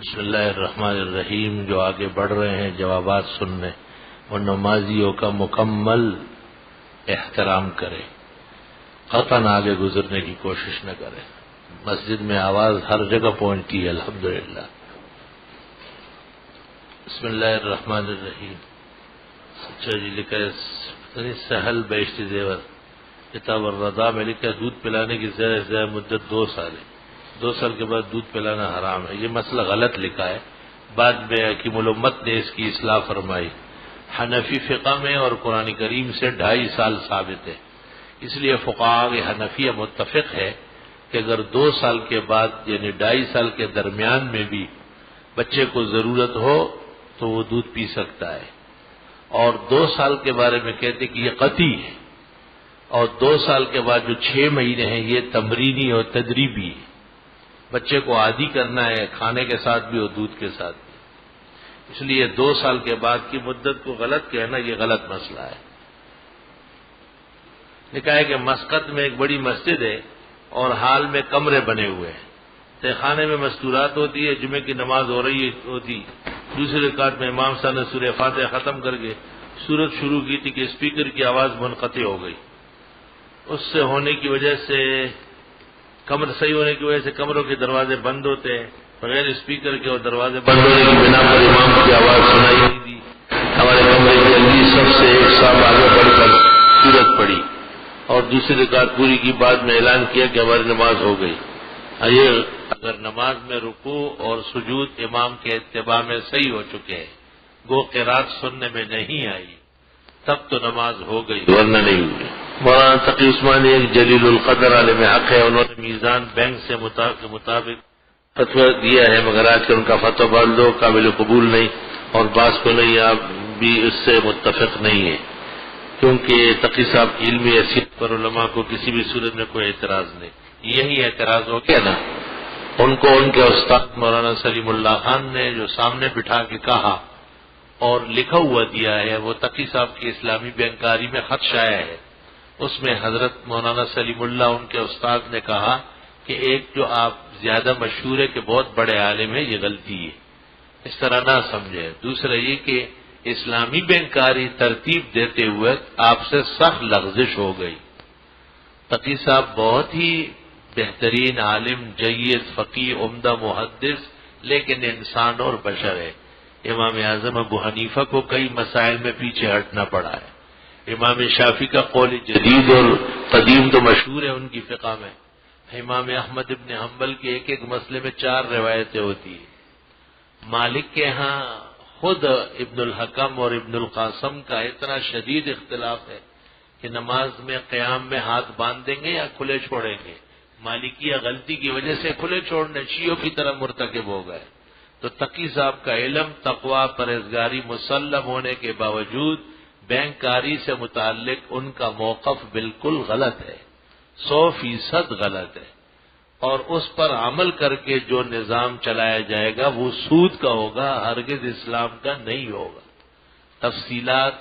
بسم اللہ الرحمن الرحیم. جو آگے بڑھ رہے ہیں جوابات سننے، وہ نمازیوں کا مکمل احترام کرے، قطعاً آگے گزرنے کی کوشش نہ کرے. مسجد میں آواز ہر جگہ پہنچتی ہے الحمدللہ. بسم اللہ الرحمن الرحیم. اچھا جی، لکھا ہے سہل بیشتی زیور کتاب الرضا میں لکھا ہے دودھ پلانے کی زیادہ سے زیادہ مدت 2 سال ہے. 2 سال کے بعد دودھ پلانا حرام ہے. یہ مسئلہ غلط لکھا ہے. بعد میں حکیم الامت نے اس کی اصلاح فرمائی. حنفی فقہ میں اور قرآن کریم سے 2.5 سال ثابت ہے. اس لیے فقہاء حنفیہ متفق ہے کہ اگر 2 سال کے بعد یعنی 2.5 سال کے درمیان میں بھی بچے کو ضرورت ہو تو وہ دودھ پی سکتا ہے. اور 2 سال کے بارے میں کہتے کہ یہ قطعی ہے. اور 2 سال کے بعد جو 6 مہینے ہیں یہ تمرینی اور تدریبی ہے. بچے کو عادی کرنا ہے کھانے کے ساتھ بھی اور دودھ کے ساتھ بھی. اس لیے 2 سال کے بعد کی مدت کو غلط کہنا یہ غلط مسئلہ ہے. لکھا ہے کہ مسقط میں ایک بڑی مسجد ہے اور حال میں کمرے بنے ہوئے ہیں. تہخانے میں مستورات ہوتی ہے، جمعے کی نماز ہو رہی ہوتی. دوسری رکعت میں امام صاحب نے سورہ فاتحہ ختم کر کے سورت شروع کی تھی کہ اسپیکر کی آواز منقطع ہو گئی. اس سے ہونے کی وجہ سے کمر صحیح ہونے کی وجہ سے کمروں کے دروازے بند ہوتے ہیں. بغیر اسپیکر کے اور دروازے بند ہونے کی بنا پر امام کی آواز سنائی نہیں دی. ہمارے کمرے جلدی سب سے ایک صاحب آگے بڑھ کر سورت پڑھی اور دوسری رکعت پوری کی بعد میں اعلان کیا کہ ہماری نماز ہو گئی. یہ اگر نماز میں رکوع اور سجود امام کے اتباع میں صحیح ہو چکے ہیں، گو قرات سننے میں نہیں آئی، تب تو نماز ہو گئی ورنہ نہیں ہوئی. مولانا تقی عثمانی ایک جلیل القدر عالم حق ہے. انہوں نے میزان بینک سے مطابق فتویٰ دیا ہے، مگر آج کل ان کا فتویٰ بعض لوگ قابل قبول نہیں اور بعض کو نہیں، آپ بھی اس سے متفق نہیں ہیں، کیونکہ تقی صاحب کی علمی حیثیت پر علماء کو کسی بھی صورت میں کوئی اعتراض نہیں. یہی اعتراض ہو گیا نا ان کو ان کے استاد مولانا سلیم اللہ خان نے جو سامنے بٹھا کے کہا اور لکھا ہوا دیا ہے، وہ تقی صاحب کی اسلامی بینکاری میں خط شائع ہے. اس میں حضرت مولانا سلیم اللہ ان کے استاد نے کہا کہ ایک جو آپ زیادہ مشہور ہے کہ بہت بڑے عالم ہیں، یہ غلطی ہے، اس طرح نہ سمجھے. دوسرا یہ کہ اسلامی بینکاری ترتیب دیتے ہوئے آپ سے سخت لغزش ہو گئی. تقی صاحب بہت ہی بہترین عالم، جید فقی، عمدہ محدث، لیکن انسان اور بشر ہے. امام اعظم ابو حنیفہ کو کئی مسائل میں پیچھے ہٹنا پڑا ہے. امام شافعی کا قول جدید اور قدیم تو مشہور ہے ان کی فقہ میں. امام احمد ابن حنبل کے ایک مسئلے میں 4 روایتیں ہوتی ہیں. مالک کے ہاں خود ابن الحکم اور ابن القاسم کا اتنا شدید اختلاف ہے کہ نماز میں قیام میں ہاتھ باندھ دیں گے یا کھلے چھوڑیں گے. مالکیہ غلطی کی وجہ سے کھلے چھوڑنے شیعوں کی طرح مرتکب ہو گئے. تو تقی صاحب کا علم، تقوی، پرہیزگاری مسلم ہونے کے باوجود بینکاری سے متعلق ان کا موقف بالکل غلط ہے، 100% غلط ہے. اور اس پر عمل کر کے جو نظام چلایا جائے گا وہ سود کا ہوگا، ہرگز اسلام کا نہیں ہوگا. تفصیلات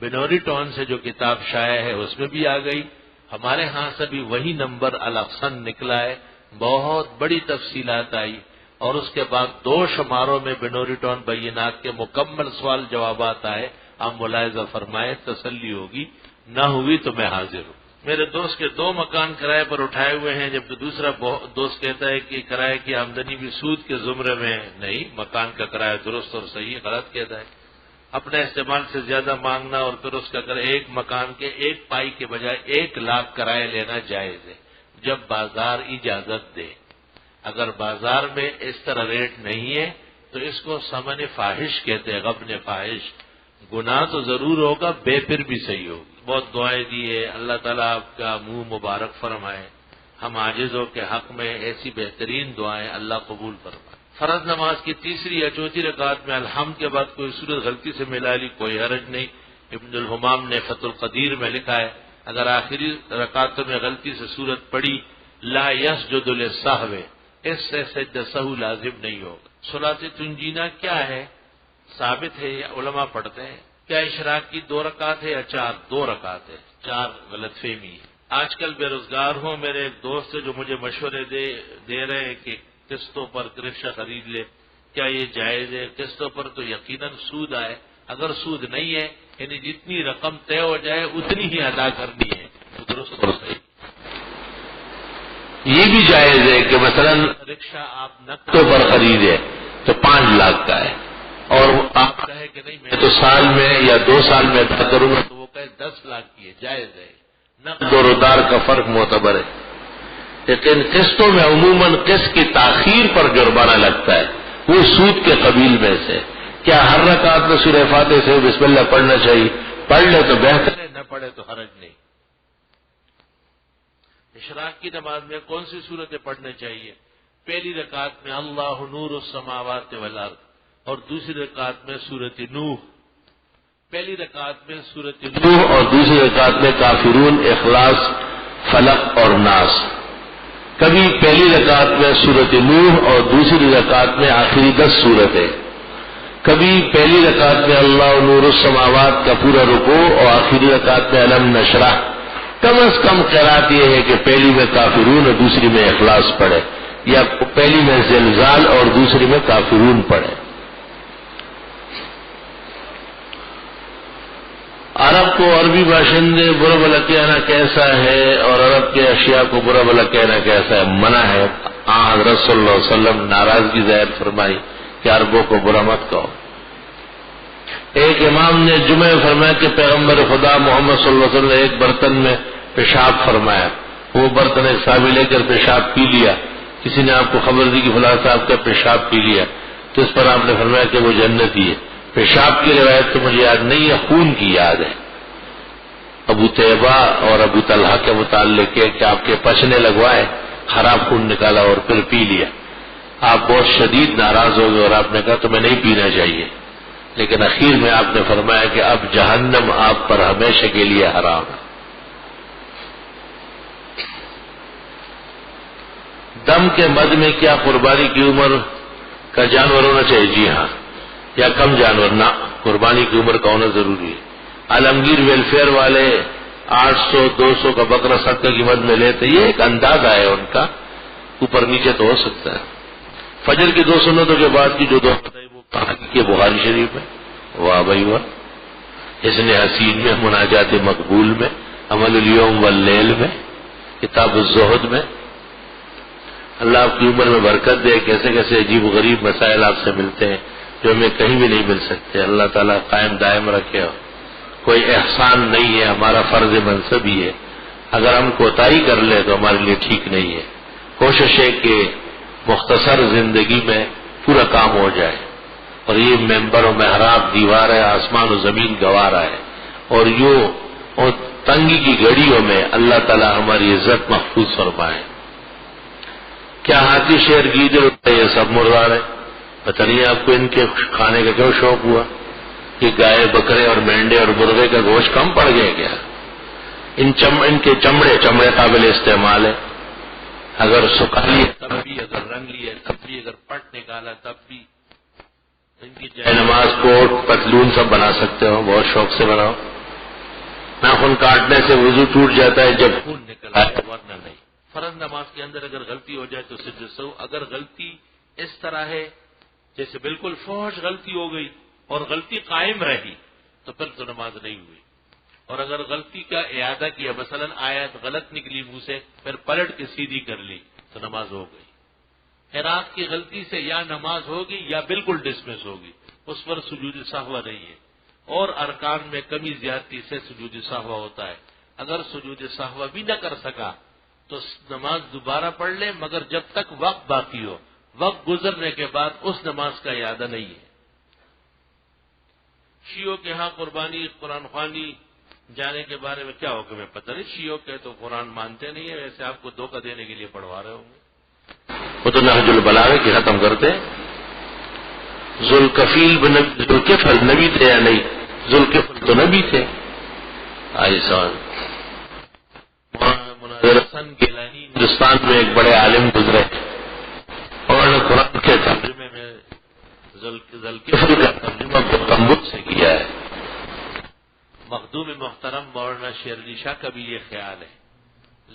بنوری ٹون سے جو کتاب شائع ہے اس میں بھی آ گئی. ہمارے ہاں سے بھی وہی نمبر الاحسن نکلا ہے، بہت بڑی تفصیلات آئی. اور اس کے بعد 2 شماروں میں بنوری ٹون بینات کے مکمل سوال جوابات آئے. آپ ملاحظہ فرمائے، تسلی ہوگی. نہ ہوئی تو میں حاضر ہوں. میرے دوست کے 2 مکان کرائے پر اٹھائے ہوئے ہیں، جبکہ دوسرا دوست کہتا ہے کہ کرائے کی آمدنی بھی سود کے زمرے میں نہیں. مکان کا کرایہ درست اور صحیح، غلط کہتا ہے. اپنے استعمال سے زیادہ مانگنا اور پھر اس کا ایک مکان کے 1 پائی کے بجائے 1 لاکھ کرایہ لینا جائز ہے جب بازار اجازت دے. اگر بازار میں اس طرح ریٹ نہیں ہے تو اس کو ثمن فاحش کہتے ہیں، غبن فاحش. گناہ تو ضرور ہوگا، بے پھر بھی صحیح ہوگی. بہت دعائیں دی ہے، اللہ تعالیٰ آپ کا منہ مبارک فرمائے. ہم عاجزوں کے حق میں ایسی بہترین دعائیں اللہ قبول فرمائے. فرض نماز کی 3ری یا 4تھی رکعت میں الحمد کے بعد کوئی سورت غلطی سے ملا لی، کوئی حرج نہیں. ابن الحمام نے فتح القدیر میں لکھا ہے اگر آخری رکعتوں میں غلطی سے سورت پڑھی لا یسجد للسہو، اس سے سجدہ سہو لازم نہیں ہوگا. صلاۃ تنجینا کیا ہے؟ ثابت ہے یا علماء پڑھتے ہیں؟ کیا اشراق کی 2 رکعت ہے یا 4؟ 2 رکعت ہے. 4 غلط فہمی ہے. آج کل بے روزگار ہوں، میرے ایک دوست جو مجھے مشورے دے رہے ہیں کہ قسطوں پر رکشہ خرید لے. کیا یہ جائز ہے؟ قسطوں پر تو یقیناً سود آئے، اگر سود نہیں ہے یعنی جتنی رقم طے ہو جائے اتنی ہی ادا کرنی ہے تو درست اور صحیح۔ یہ بھی جائز ہے کہ مثلا رکشہ آپ نقدوں پر خریدے تو 5 لاکھ کا ہے اور آپ کہے کہ نہیں میں تو سال میں یا 2 سال میں ادا کروں گا، تو وہ کہے 10 لاکھ کی ہے، جائز ہے۔ نقد اور ادار کا فرق معتبر ہے، لیکن قسطوں میں عموماً قسط کی تاخیر پر جرمانہ لگتا ہے، وہ سود کے قبیل میں سے۔ کیا ہر رکعت میں سورہ فاتحہ سے بسم اللہ پڑھنا چاہیے؟ پڑھ لے تو بہتر ہے، نہ پڑھے تو حرج نہیں۔ اشراق کی نماز میں کون سی صورتیں پڑھنے چاہیے؟ پہلی رکعت میں اللہ نور السماوات والارض اور دوسری رکعت میں سورۃ نوح۔ پہلی رکعت میں سورۃ نوح اور دوسری رکعت میں کافرون، اخلاص، فلق اور ناس۔ کبھی پہلی رکعت میں سورۃ نوح اور دوسری رکعت میں آخری 10 صورتیں، کبھی پہلی رکعت میں اللہ نور السماوات کا پورا رکوع اور آخری رکعت میں علم نشرح۔ کم از کم قرات یہ ہے کہ پہلی میں کافرون اور دوسری میں اخلاص پڑھے، یا پہلی میں زلزال اور دوسری میں کافرون پڑھے۔ عرب کو عربی باشندے برا بھلا کہنا کیسا ہے اور عرب کے اشیاء کو برا بھلا کہنا کیسا ہے؟ منع ہے۔ حضرت صلی اللہ علیہ وسلم ناراضگی ظاہر فرمائی کہ عربوں کو برا مت کہو۔ ایک امام نے جمعہ فرمایا کہ پیغمبر خدا محمد صلی اللہ علیہ وسلم نے ایک برتن میں پیشاب فرمایا، وہ برتن ایک صحابی لے کر پیشاب پی لیا، کسی نے آپ کو خبر دی کہ فلاں صاحب کا پیشاب پی لیا، تو اس پر آپ نے فرمایا کہ وہ جنتی ہے۔ پیشاب کی روایت تو مجھے یاد نہیں ہے، خون کی یاد ہے۔ ابو طیبہ اور ابو طلحہ کے متعلق ہے کہ آپ کے پچنے لگوائے، خراب خون نکالا اور پھر پی لیا۔ آپ بہت شدید ناراض ہو گئے اور آپ نے کہا تمہیں نہیں پینا چاہیے، لیکن اخیر میں آپ نے فرمایا کہ اب جہنم آپ پر ہمیشہ کے لیے حرام ہے۔ دم کے مد میں کیا قربانی کی عمر کا جانور ہونا چاہیے؟ جی ہاں، یا کم جانور نہ، قربانی کی عمر کا ہونا ضروری ہے۔ عالمگیر ویلفیئر والے 800 200 کا بکرا صدقہ کی مد میں لیتے، یہ ایک اندازہ ہے ان کا، اوپر نیچے تو ہو سکتا ہے۔ فجر کی 2 سنتوں کے بعد کی جو دعا ہے وہ کہاں کی؟ بخاری شریف میں۔ واہ بھائی واہ، حسن حسین میں، مناجات مقبول میں، عمل الیوم واللیل میں، کتاب الزہد میں۔ اللہ آپ کی عمر میں برکت دے، کیسے کیسے عجیب و غریب مسائل آپ سے ملتے ہیں جو ہمیں کہیں بھی نہیں مل سکتے۔ اللہ تعالیٰ قائم دائم رکھے۔ کوئی احسان نہیں ہے، ہمارا فرض منصب ہی ہے، اگر ہم کوتاہی کر لیں تو ہمارے لیے ٹھیک نہیں ہے۔ کوشش ہے کہ مختصر زندگی میں پورا کام ہو جائے، اور یہ ممبر و محراب دیوار ہے، آسمان و زمین گوارا ہے، اور یوں اور تنگی کی گھڑیوں میں اللہ تعالیٰ ہماری عزت محفوظ فرمائے۔ کیا ہاتھی شیر گیدڑ یہ سب مردار ہے؟ بتائیے آپ کو ان کے کھانے کا کیوں شوق ہوا؟ کہ گائے بکرے اور مینڈے اور مرغے کا گوشت کم پڑ گیا کیا؟ ان کے چمڑے قابل استعمال ہے، اگر سکھا لیے تب بھی، اگر رنگ لیے تب بھی، اگر پٹ نکالا تب بھی۔ ان کی جائے نماز کوٹ پتلون سب بنا سکتے ہو، بہت شوق سے بناؤ۔ ناخن کاٹنے سے وضو ٹوٹ جاتا ہے جب خون نکل آئے، ورنہ نہیں۔ فرض نماز کے اندر اگر غلطی ہو جائے تو سجدہ سہو، اگر غلطی اس طرح ہے جیسے بالکل فحش غلطی ہو گئی اور غلطی قائم رہی تو پھر تو نماز نہیں ہوئی، اور اگر غلطی کا اعادہ کیا، مثلا آیت غلط نکلی منہ سے پھر پلٹ کے سیدھی کر لی تو نماز ہو گئی۔ قرات کی غلطی سے یا نماز ہوگی یا بالکل ڈسمس ہوگی، اس پر سجود سہو نہیں ہے، اور ارکان میں کمی زیادتی سے سجود سہو ہوتا ہے۔ اگر سجود سہو بھی نہ کر سکا تو نماز دوبارہ پڑھ لے، مگر جب تک وقت باقی ہو، وقت گزرنے کے بعد اس نماز کا اعادہ نہیں ہے۔ شیعوں کے ہاں قربانی قرآن خوانی جانے کے بارے میں کیا حکم ہے؟ پتہ نہیں، شیعوں کے تو قرآن مانتے نہیں ہیں، ویسے آپ کو دھوکہ دینے کے لیے پڑھوا رہے ہوں گے۔ وہ تو نہج البلاغہ کی ختم کرتے۔ ذوالکفیل ذوالکفل نبی تھے یا نہیں؟ ذوالکفل تو نبی تھے۔ آئی سوال مناظر حسن گیلانی ہندوستان میں ایک بڑے عالم گزرے، انہوں نے قرآن کے ترجمے میں ذوالکفل کا ترجمہ گمبد سے کیا ہے۔ مخدوم محترم مولانا شیر علی شاہ کا بھی یہ خیال ہے،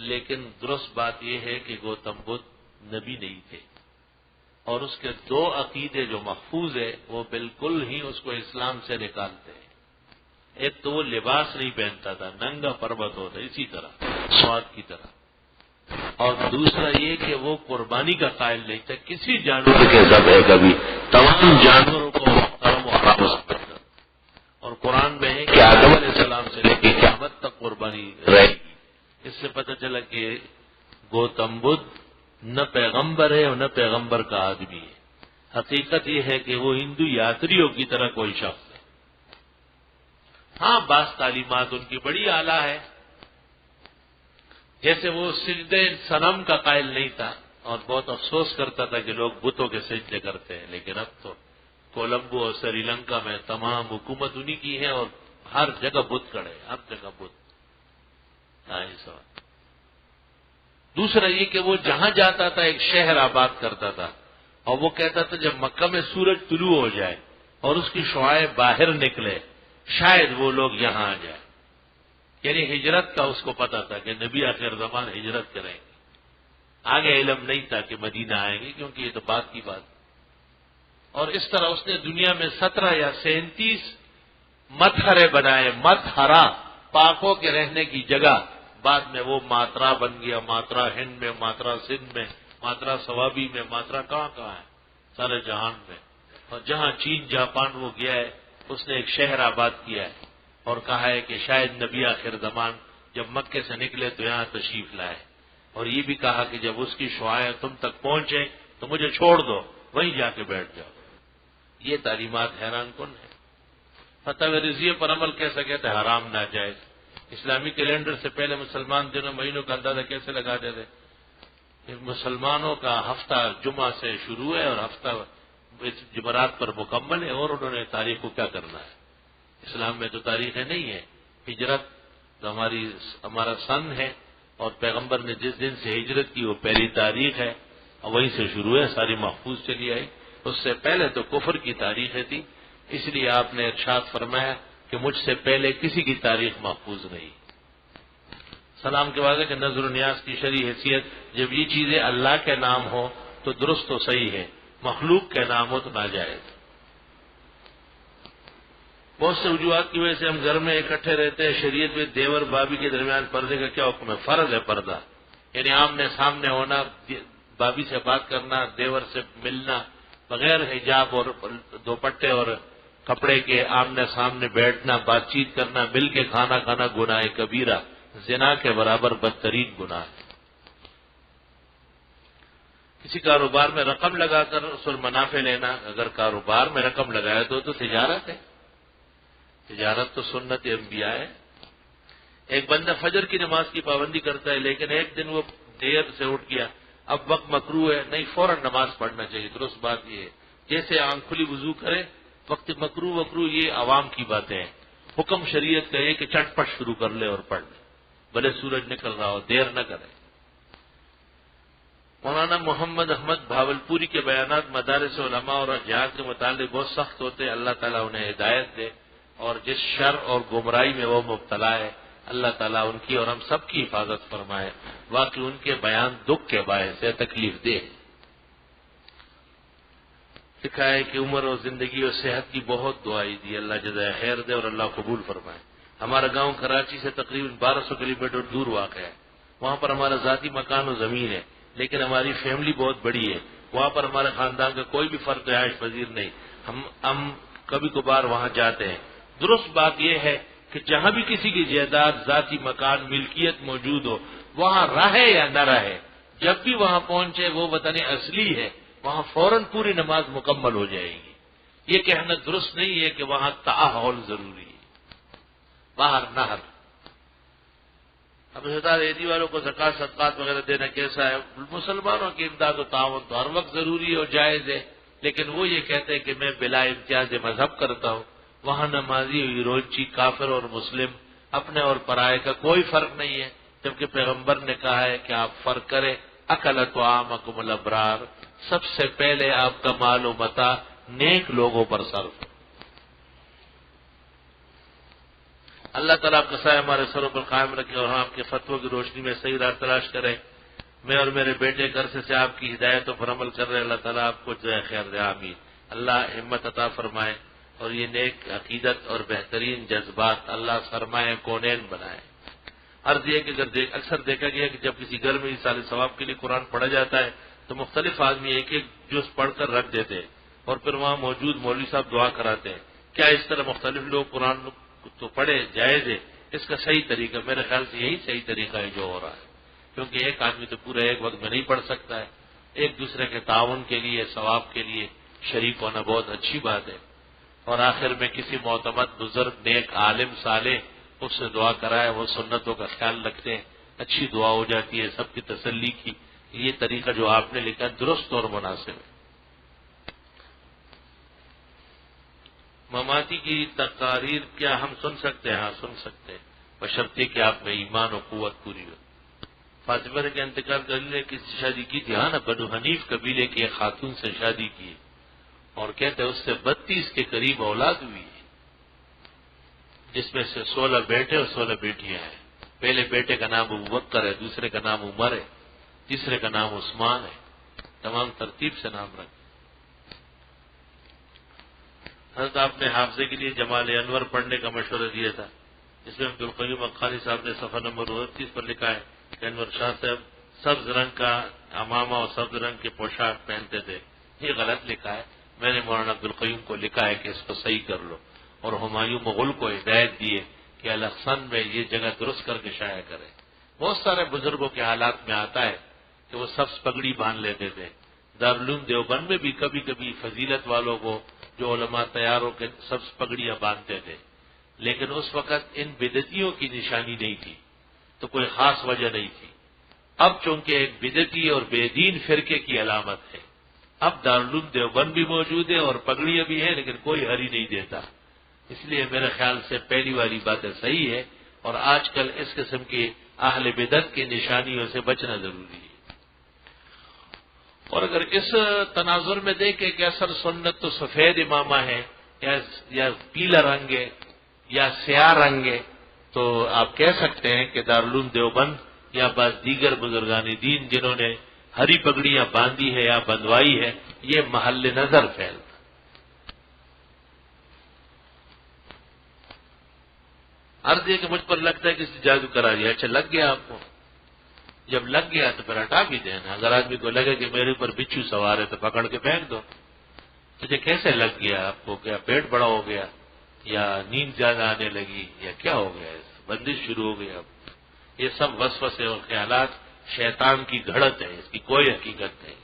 لیکن درست بات یہ ہے کہ گوتم بدھ نبی نہیں تھے، اور اس کے دو عقیدے جو محفوظ ہے وہ بالکل ہی اس کو اسلام سے نکالتے ہیں. ایک تو وہ لباس نہیں پہنتا تھا، ننگا پربت ہوتا اسی طرح سواد کی طرح، اور دوسرا یہ کہ وہ قربانی کا قائل نہیں تھا، کسی جانور کے ذبح کبھی تمام جانوروں کو محترم و حرام سمجھتا. اور قرآن میں ہے کہ آدم علیہ السلام سے لے کے قیامت تک قربانی رہے گی. اس سے پتہ چلا کہ گوتم بدھ نہ پیغمبر ہے اور نہ پیغمبر کا آدمی ہے. حقیقت یہ ہے کہ وہ ہندو یاتریوں کی طرح کوئی شخص ہے. ہاں بعض تعلیمات ان کی بڑی اعلیٰ ہے، جیسے وہ سجدے صنم کا قائل نہیں تھا اور بہت افسوس کرتا تھا کہ لوگ بتوں کے سجدے کرتے ہیں، لیکن اب تو کولمبو اور سری لنکا میں تمام حکومت انہی کی ہے اور ہر جگہ بت کھڑے، ہر جگہ بت. دوسرا یہ کہ وہ جہاں جاتا تھا ایک شہر آباد کرتا تھا، اور وہ کہتا تھا جب مکہ میں سورج طلوع ہو جائے اور اس کی شعاعیں باہر نکلے شاید وہ لوگ یہاں آ جائیں. یعنی ہجرت کا اس کو پتا تھا کہ نبی آخر زمان ہجرت کریں گے. آگے علم نہیں تھا کہ مدینہ آئیں گے، کیونکہ یہ تو بات کی بات. اور اس طرح اس نے دنیا میں 17 یا 37 متحرے بنائے. متحرہ پاکوں کے رہنے کی جگہ، بعد میں وہ ماترا بن گیا، ماترا ہند میں، ماترا سندھ میں، ماترا سوابی میں، ماترا کہاں کہاں ہے سارے جہان میں. اور جہاں چین جاپان وہ گیا ہے اس نے ایک شہر آباد کیا ہے اور کہا ہے کہ شاید نبی آخر زمان جب مکے سے نکلے تو یہاں تشریف لائے. اور یہ بھی کہا کہ جب اس کی شعاعیں تم تک پہنچے تو مجھے چھوڑ دو، وہیں جا کے بیٹھ جاؤ. یہ تعلیمات حیران کن ہے. فتح رضیہ پر عمل کیسا کہتے ہیں؟ حرام ناجائز. اسلامی کیلنڈر سے پہلے مسلمان دنوں مہینوں کا اندازہ کیسے لگاتے تھے؟ مسلمانوں کا ہفتہ جمعہ سے شروع ہے اور ہفتہ جمعرات پر مکمل ہے، اور انہوں نے تاریخ کو کیا کرنا ہے؟ اسلام میں تو تاریخیں نہیں ہے. ہجرت تو ہمارا سن ہے، اور پیغمبر نے جس دن سے ہجرت کی وہ پہلی تاریخ ہے اور وہیں سے شروع ہے، ساری محفوظ چلی آئی. اس سے پہلے تو کفر کی تاریخیں تھی، اس لیے آپ نے ارشاد فرمایا کہ مجھ سے پہلے کسی کی تاریخ محفوظ نہیں. سلام کے بعد کہ نظر و نیاز کی شرعی حیثیت، جب یہ چیزیں اللہ کے نام ہو تو درست تو صحیح ہے، مخلوق کے نام ہو تو ناجائز. بہت سے وجوہات کی وجہ سے ہم گھر میں اکٹھے رہتے ہیں. شریعت میں دیور بابی کے درمیان پردے کا کیا حکم ہے؟ فرض ہے پردہ، یعنی آمنے سامنے ہونا، بابی سے بات کرنا، دیور سے ملنا بغیر حجاب اور دوپٹے اور کپڑے کے، آمنے سامنے بیٹھنا، بات چیت کرنا، مل کے کھانا کھانا گناہ کبیرہ، زنا کے برابر بدترین گناہ ہے. کسی کاروبار میں رقم لگا کر اس پر منافع لینا، اگر کاروبار میں رقم لگایا تو تجارت ہے. تجارت تو سنت انبیاء ہے. ایک بندہ فجر کی نماز کی پابندی کرتا ہے لیکن ایک دن وہ دیر سے اٹھ گیا، اب وقت مکروہ ہے، نہیں فوراً نماز پڑھنا چاہیے. درست بات یہ ہے جیسے آنکھ کھلی وضو کرے، وقت مکروہ یہ عوام کی باتیں ہیں. حکم شریعت کا یہ کہ چٹ پٹ شروع کر لے اور پڑھ لے، بھلے سورج نکل رہا ہو، دیر نہ کرے. مولانا محمد احمد بھاولپوری کے بیانات مدارس علماء اور جہاد کے متعلق بہت سخت ہوتے ہیں. اللہ تعالیٰ انہیں ہدایت دے، اور جس شر اور گمراہی میں وہ مبتلا ہے اللہ تعالیٰ ان کی اور ہم سب کی حفاظت فرمائے. واقعی ان کے بیان دکھ کے باعث ہے، تکلیف دہ. لکھا ہے کہ عمر اور زندگی اور صحت کی بہت دعائی دی، اللہ جزائے خیر دے اور اللہ قبول فرمائے. ہمارا گاؤں کراچی سے تقریباً 1200 کلو میٹر دور واقع ہے. وہاں پر ہمارا ذاتی مکان و زمین ہے، لیکن ہماری فیملی بہت بڑی ہے. وہاں پر ہمارے خاندان کا کوئی بھی فرد رہائش پذیر نہیں. ہم کبھی کبھار وہاں جاتے ہیں. درست بات یہ ہے کہ جہاں بھی کسی کی جائیداد، ذاتی مکان، ملکیت موجود ہو، وہاں رہے یا نہ رہے، جب بھی وہاں پہنچے وہ وطن اصلی ہے، وہاں فوراً پوری نماز مکمل ہو جائے گی. یہ کہنا درست نہیں ہے کہ وہاں تعاہل ضروری ہے، باہر نہر. اب رشتہ عیدی والوں کو زکوٰۃ صدقات وغیرہ دینا کیسا ہے؟ مسلمانوں کی امداد و تعاون تو ہر وقت ضروری ہے اور جائز ہے، لیکن وہ یہ کہتے ہیں کہ میں بلا امتیاز مذہب کرتا ہوں. وہاں نمازی روچی، کافر اور مسلم، اپنے اور پرائے کا کوئی فرق نہیں ہے، جبکہ پیغمبر نے کہا ہے کہ آپ فرق کریں. اکل طعامکم الابرار، سب سے پہلے آپ کا مال و متاع نیک لوگوں پر صرف. اللہ تعالیٰ آپ کا سایہ ہمارے سروں پر قائم رکھے اور ہم آپ کے فتووں کی روشنی میں صحیح راہ تلاش کریں. میں اور میرے بیٹے کے عرصے سے آپ کی ہدایتوں پر عمل کر رہے ہیں، اللہ تعالیٰ آپ کو جزائے خیر دے، آمین۔ اللہ ہمت عطا فرمائے اور یہ نیک عقیدت اور بہترین جذبات اللہ سرمایہ کونین بنائے۔ عرض یہ کہ اکثر دیکھا گیا کہ جب کسی گھر میں ایصال ثواب کے لیے قرآن پڑھا جاتا ہے تو مختلف آدمی ایک ایک جز پڑھ کر رکھ دیتے ہیں اور پھر وہاں موجود مولوی صاحب دعا کراتے ہیں۔ کیا اس طرح مختلف لوگ قرآن تو پڑھے جائز ہے؟ اس کا صحیح طریقہ میرے خیال سے یہی صحیح طریقہ ہے جو ہو رہا ہے، کیونکہ ایک آدمی تو پورا ایک وقت میں نہیں پڑھ سکتا ہے۔ ایک دوسرے کے تعاون کے لیے، ثواب کے لیے شریک ہونا بہت اچھی بات ہے، اور آخر میں کسی معتمد بزرگ نیک عالم صالح اس سے دعا کرائے، وہ سنتوں کا خیال رکھتے ہیں، اچھی دعا ہو جاتی ہے، سب کی تسلی کی۔ یہ طریقہ جو آپ نے لکھا درست اور مناسب ہے۔ مماتی کی تقاریر کیا ہم سن سکتے ہیں؟ ہاں سن سکتے ہیں، بشرطے کہ آپ میں ایمان و قوت پوری ہو۔ فاطمہ کے انتقال کرنے کی شادی کی تھی، ہاں نا، بنو حنیف قبیلے کی ایک خاتون سے شادی کی اور کہتے ہیں اس سے 32 کے قریب اولاد ہوئی ہے، جس میں سے 16 بیٹے اور 16 بیٹیاں ہیں۔ پہلے بیٹے کا نام ابوبکر ہے، دوسرے کا نام عمر ہے، تیسرے کا نام عثمان ہے، تمام ترتیب سے نام رکھے۔ حضرت آپ نے حافظے کے لیے جمال انور پڑھنے کا مشورہ دیا تھا، اس میں عبدالقیوم اقانی صاحب نے صفحہ نمبر 29 پر لکھا ہے کہ انور شاہ صاحب سبز رنگ کا امامہ اور سبز رنگ کے پوشاک پہنتے تھے۔ یہ غلط لکھا ہے، میں نے مولانا عبدالقیوم کو لکھا ہے کہ اس کو صحیح کر لو، اور ہمایوں مغل کو ہدایت دیے کہ الاحسن میں یہ جگہ درست کر کے شائع کرے۔ بہت سارے بزرگوں کے حالات میں آتا ہے کہ وہ سبز پگڑی باندھ لیتے تھے۔ دارالعلوم دیوبند میں بھی کبھی کبھی فضیلت والوں کو جو علماء تیار ہو کے سبز پگڑیاں باندھتے تھے، لیکن اس وقت ان بدعتیوں کی نشانی نہیں تھی، تو کوئی خاص وجہ نہیں تھی۔ اب چونکہ ایک بدعتی اور بے دین فرقے کی علامت ہے، اب دارالعلوم دیوبند بھی موجود ہے اور پگڑیاں بھی ہیں، لیکن کوئی ہری نہیں دیتا۔ اس لیے میرے خیال سے پہلی والی باتیں صحیح ہے، اور آج کل اس قسم کی اہل بدعت کی نشانیوں سے بچنا ضروری ہے۔ اور اگر اس تناظر میں دیکھیں کہ اثر سنت تو سفید امامہ ہے یا پیلا رنگ ہے یا سیاہ رنگ ہے، تو آپ کہہ سکتے ہیں کہ دارالعلوم دیوبند یا بعض دیگر بزرگان دین جنہوں نے ہری پگڑیاں باندھی ہے یا بندوائی ہے، یہ محل نظر فعل۔ عرض یہ کہ مجھ پر لگتا ہے کسی جادو کرا دیا۔ اچھا لگ گیا آپ کو؟ جب لگ گیا تو پھر ہٹا بھی دینا۔ اگر آدمی کو لگے کہ میرے اوپر بچھو سوار ہے تو پکڑ کے پھینک دو۔ تجھے کیسے لگ گیا؟ آپ کو کیا پیٹ بڑا ہو گیا یا نیند زیادہ آنے لگی یا کیا ہو گیا؟ بندش شروع ہو گئی اب۔ یہ سب وسوسے اور خیالات شیطان کی گھڑت ہے، اس کی کوئی حقیقت نہیں۔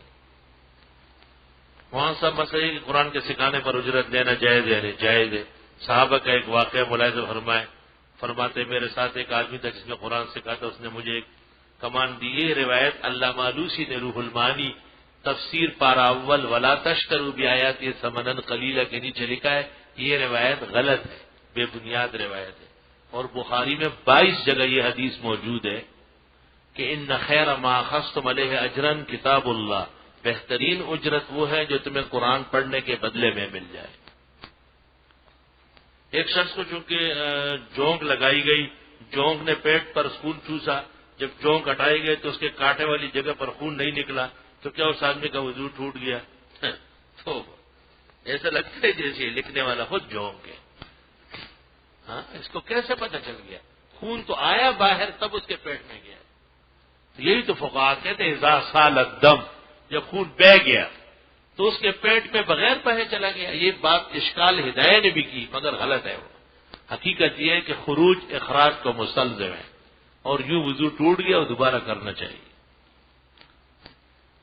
وہاں سب مسئلہ کہ قرآن کے سکھانے پر اجرت لینا جائز ہے، جائز ہے۔ صحابہ کا ایک واقعہ ملاحظہ فرماتے میرے ساتھ ایک آدمی تھا جس نے قرآن سکھا تھا، اس نے مجھے ایک کمان دی۔ یہ روایت علامہ آلوسی نے روح المعانی تفسیر پارہ اول ولا تشتروا بآیات ثمنا قلیلا کے نیچے لکھا ہے یہ روایت غلط ہے، بے بنیاد روایت ہے، اور بخاری میں 22 جگہ یہ حدیث موجود ہے کہ ان خیر ما اخذتم علیہ اجرا کتاب اللہ، بہترین اجرت وہ ہے جو تمہیں قرآن پڑھنے کے بدلے میں مل جائے۔ ایک شخص کو چونکہ جونک لگائی گئی، جونک نے پیٹ پر خون چوسا، جب جونک ہٹائی گئی تو اس کے کانٹے والی جگہ پر خون نہیں نکلا، تو کیا اس آدمی کا وضو ٹوٹ گیا؟ تو ایسا لگتا ہے جیسے لکھنے والا خود جونک ہے۔ ہاں، اس کو کیسے پتہ چل گیا؟ خون تو آیا باہر، تب اس کے پیٹ میں گیا۔ یہی تو فقہا کہتے ہیں اذا سال الدم، جب خون بہہ گیا تو اس کے پیٹ میں بغیر بہے چلا گیا۔ یہ بات اشکال ہدایہ نے بھی کی، مگر غلط ہے وہ۔ حقیقت یہ ہے کہ خروج اخراج کو مستلزم ہے، اور یوں وضو ٹوٹ گیا اور دوبارہ کرنا چاہیے۔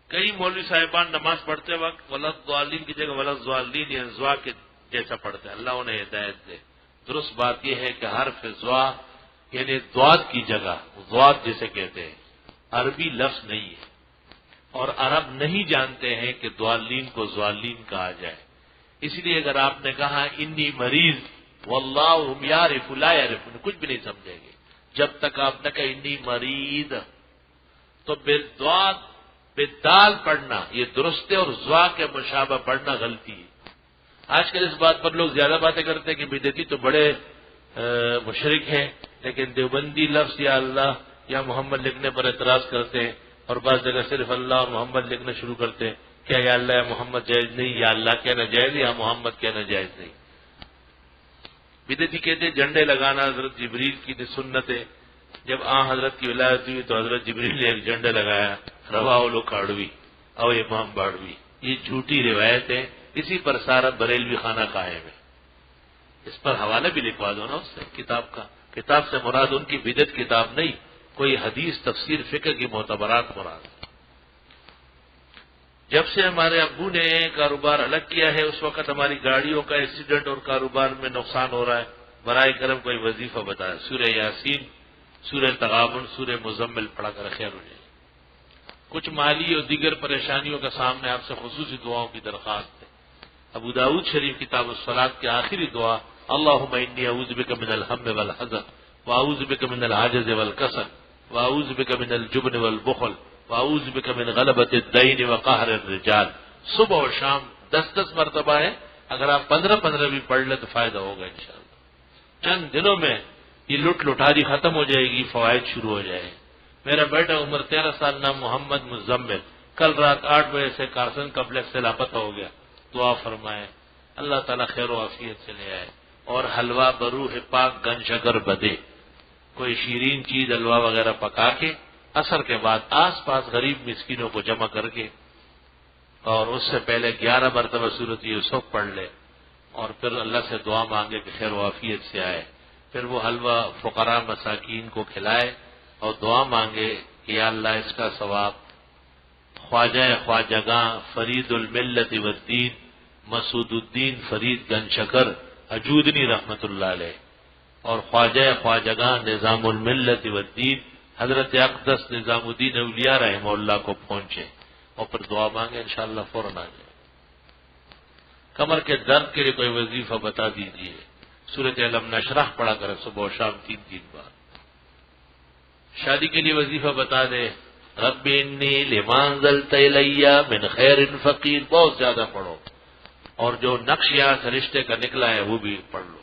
کئی مولوی صاحبان نماز پڑھتے وقت ولضالین کی جگہ ولضالین یا زوا کے جیسا پڑھتے ہیں، اللہ انہیں ہدایت دے۔ درست بات یہ ہے کہ حرف زوا یعنی ضاد کی جگہ، ضاد جسے کہتے ہیں، عربی لفظ نہیں ہے، اور عرب نہیں جانتے ہیں کہ ضالین کو ضالین کہا جائے۔ اس لیے اگر آپ نے کہا انی مریض واللہ هم یعرف لا یعرفون، کچھ بھی نہیں سمجھیں گے جب تک آپ نے کہا انی مریض۔ تو بالضاد بالدال پڑھنا یہ درست ہے، اور زوا کے مشابہ پڑھنا غلطی ہے۔ آج کل اس بات پر لوگ زیادہ باتیں کرتے ہیں کہ بدعتی تو بڑے مشرک ہیں، لیکن دیوبندی لفظ یا اللہ یا محمد لکھنے پر اعتراض کرتے ہیں۔ اور بعض جگہ صرف اللہ اور محمد لکھنا شروع کرتے ہیں. کیا یا اللہ یا محمد جائز نہیں؟ یا اللہ کہنا جائز یا محمد کہنا جائز نہیں؟ بدعتی کہتے ہیں جھنڈے لگانا حضرت جبریل کی سنت ہے. جب حضرت کی ولایت ہوئی تو حضرت جبریل نے ایک جھنڈا لگایا، رواولو کاڑوی او امام باڑوی. یہ جھوٹی روایت ہے، اسی پر سارا بریلوی خانہ قائم ہے. اس پر حوالہ بھی لکھوا دو نا اس سے کتاب کا. کتاب سے مراد ان کی بدعت کتاب نہیں، کوئی حدیث تفسیر فقہ کی معتبرات مراد. جب سے ہمارے ابو نے کاروبار الگ کیا ہے اس وقت ہماری گاڑیوں کا ایکسیڈنٹ اور کاروبار میں نقصان ہو رہا ہے. برائے کرم کوئی وظیفہ بتایا. سورہ یاسین، سورہ تغابن، سورہ مزمل پڑھا کر خیر ہو جائے. کچھ مالی اور دیگر پریشانیوں کا سامنے آپ سے خصوصی دعاؤں کی درخواست ہے. ابو داؤد شریف کتاب الصلاۃ کی آخری دعا اللہم انی اعوذ بک من الہم والحزن واعوذ بک من العجز والکسل واعوذ بک من الجبن والبخل واعوذ بک من غلبۃ الدین وقہر الرجال. صبح اور شام 10 مرتبہ ہے. اگر آپ 15 بھی پڑھ لیں تو فائدہ ہوگا انشاءاللہ. چند دنوں میں یہ لٹاری ختم ہو جائے گی، فوائد شروع ہو جائے. میرا بیٹا عمر 13 سال نام محمد مزمل کل رات 8 بجے سے کارسن کمپلیکس سے لاپتہ ہو گیا. دعا فرمائے اللہ تعالیٰ خیر و عافیت سے لے آئے. اور حلوہ بروح پاک گن شکر بدے، کوئی شیرین چیز حلوہ وغیرہ پکا کے عصر کے بعد آس پاس غریب مسکینوں کو جمع کر کے اور اس سے پہلے 11 مرتبہ سورۃ یوسف پڑھ لے اور پھر اللہ سے دعا مانگے کہ خیر و عافیت سے آئے. پھر وہ حلوہ فقراء مساکین کو کھلائے اور دعا مانگے کہ یا اللہ اس کا ثواب خواجہ خواجگاں فرید الملت والدین مسعود الدین فرید گن شکر اجودنی رحمت اللہ علیہ اور خواجہ خواجگاں نظام الملت والدین حضرت اقدس نظام الدین اولیاء رحمہ اللہ کو پہنچے اور پھر دعا مانگے انشاءاللہ فوراً آ جائے. کمر کے درد کے لیے کوئی وظیفہ بتا دیجیے. سورۃ علم نشرح پڑھا کرے صبح و شام 3 بار. شادی کے لیے وظیفہ بتا دے رب انی لما انزلت الی من خیر فقیر. بہت زیادہ پڑھو اور جو نقش یہاں سے رشتے کا نکلا ہے وہ بھی پڑھ لو.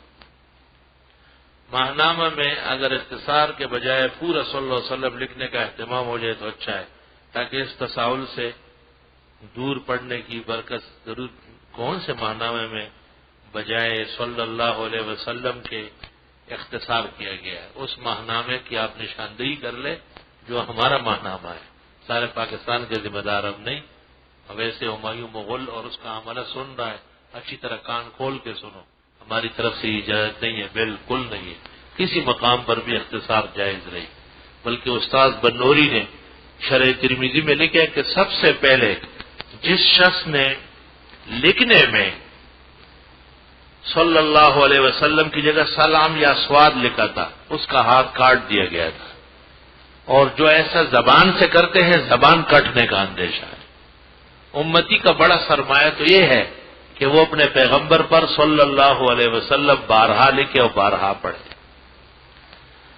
ماہنامہ میں اگر اختصار کے بجائے پورا صلی اللہ علیہ وسلم لکھنے کا اہتمام ہو جائے تو اچھا ہے تاکہ اس تساہل سے دور پڑنے کی برکت. ضرور کون سے ماہنامے میں بجائے صلی اللہ علیہ وسلم کے اختصار کیا گیا ہے؟ اس ماہنامے کی آپ نشاندہی کر لیں جو ہمارا ماہنامہ ہے. سارے پاکستان کے ذمہ دار ہم نہیں. ویسے ہمایوں مغل اور اس کا عملہ سن رہا ہے، اچھی طرح کان کھول کے سنو. ہماری طرف سے اجازت نہیں ہے، بالکل نہیں ہے. کسی مقام پر بھی اختصار جائز نہیں. بلکہ استاد بنوری نے شرح ترمذی میں لکھا ہے کہ سب سے پہلے جس شخص نے لکھنے میں صلی اللہ علیہ وسلم کی جگہ سلام یا سواد لکھا تھا اس کا ہاتھ کاٹ دیا گیا تھا. اور جو ایسا زبان سے کرتے ہیں زبان کٹنے کا اندیشہ ہے. امتی کا بڑا سرمایہ تو یہ ہے کہ وہ اپنے پیغمبر پر صلی اللہ علیہ وسلم بارہا لکھے اور بارہا پڑھے.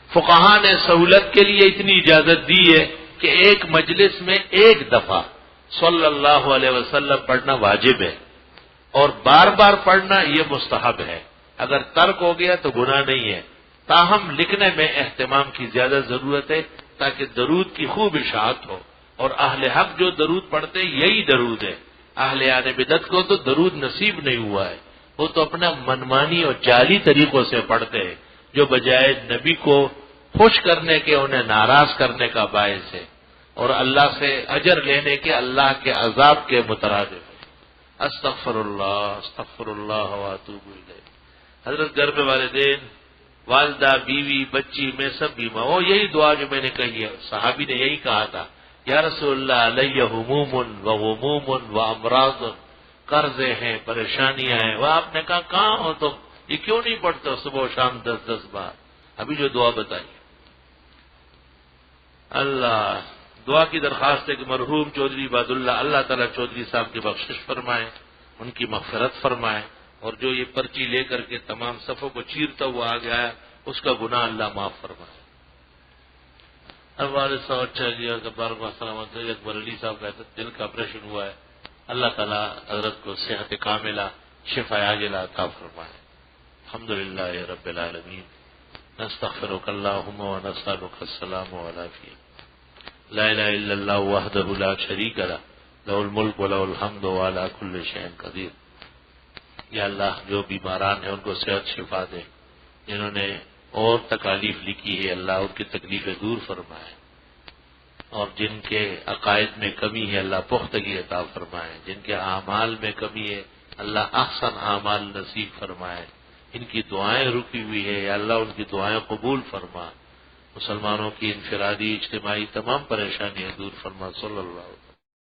فقہاء نے سہولت کے لیے اتنی اجازت دی ہے کہ ایک مجلس میں ایک دفعہ صلی اللہ علیہ وسلم پڑھنا واجب ہے اور بار بار پڑھنا یہ مستحب ہے. اگر ترک ہو گیا تو گناہ نہیں ہے. تاہم لکھنے میں اہتمام کی زیادہ ضرورت ہے تاکہ درود کی خوب اشاعت ہو. اور اہل حق جو درود پڑھتے یہی درود ہے. اہل آن بدعت کو تو درود نصیب نہیں ہوا ہے. وہ تو اپنا منمانی اور جعلی طریقوں سے پڑھتے ہیں جو بجائے نبی کو خوش کرنے کے انہیں ناراض کرنے کا باعث ہے اور اللہ سے اجر لینے کے اللہ کے عذاب کے مترادف ہے. استغفر اللہ واتوب الیہ. حضرت گھر میں والدین والدہ بیوی بچی میں سب بیمار ہو. یہی دعا جو میں نے کہی ہے صحابی نے یہی کہا تھا یا رسول اللہ علیہ ہموم و غموم و امراض. قرضے ہیں پریشانیاں ہیں. وہ آپ نے کہا کہاں ہو تم؟ یہ کیوں نہیں پڑھتے صبح و شام 10 بار؟ ابھی جو دعا بتائی اللہ دعا کی درخواست ہے کہ مرحوم چودھری عباد اللہ تعالیٰ چودھری صاحب کی بخشش فرمائے، ان کی مغفرت فرمائے اور جو یہ پرچی لے کر کے تمام صفوں کو چیرتا ہوا آ گیا اس کا گناہ اللہ معاف فرمائے. اب والد صاحب اچھا جی تبارک و سلامت اکبر علی صاحب کا دل کا آپریشن ہوا ہے. اللہ تعالیٰ حضرت کو صحت کاملہ شفا عاجلہ عطا فرمائے. الحمدللہ رب العالمین. نستغفرک اللہم و نسألک السلام والعافیہ. لا الہ الا اللہ وحدہ لا شریک لہ لہ الملک ولہ الحمد وعلی کل شیء قدیر۔ یا اللہ جو بیماران ہیں ان کو صحت شفا دے، جنہوں نے اور تکالیف لکھی ہے اللہ ان کی تکلیفیں دور فرمائے، اور جن کے عقائد میں کمی ہے اللہ پختگی عطا فرمائے، جن کے اعمال میں کمی ہے اللہ احسن اعمال نصیب فرمائے۔ ان کی دعائیں رکی ہوئی ہے یا اللہ ان کی دعائیں قبول فرما، مسلمانوں کی انفرادی اجتماعی تمام پریشانیاں دور فرما۔ صلی اللہ علیہ وسلم۔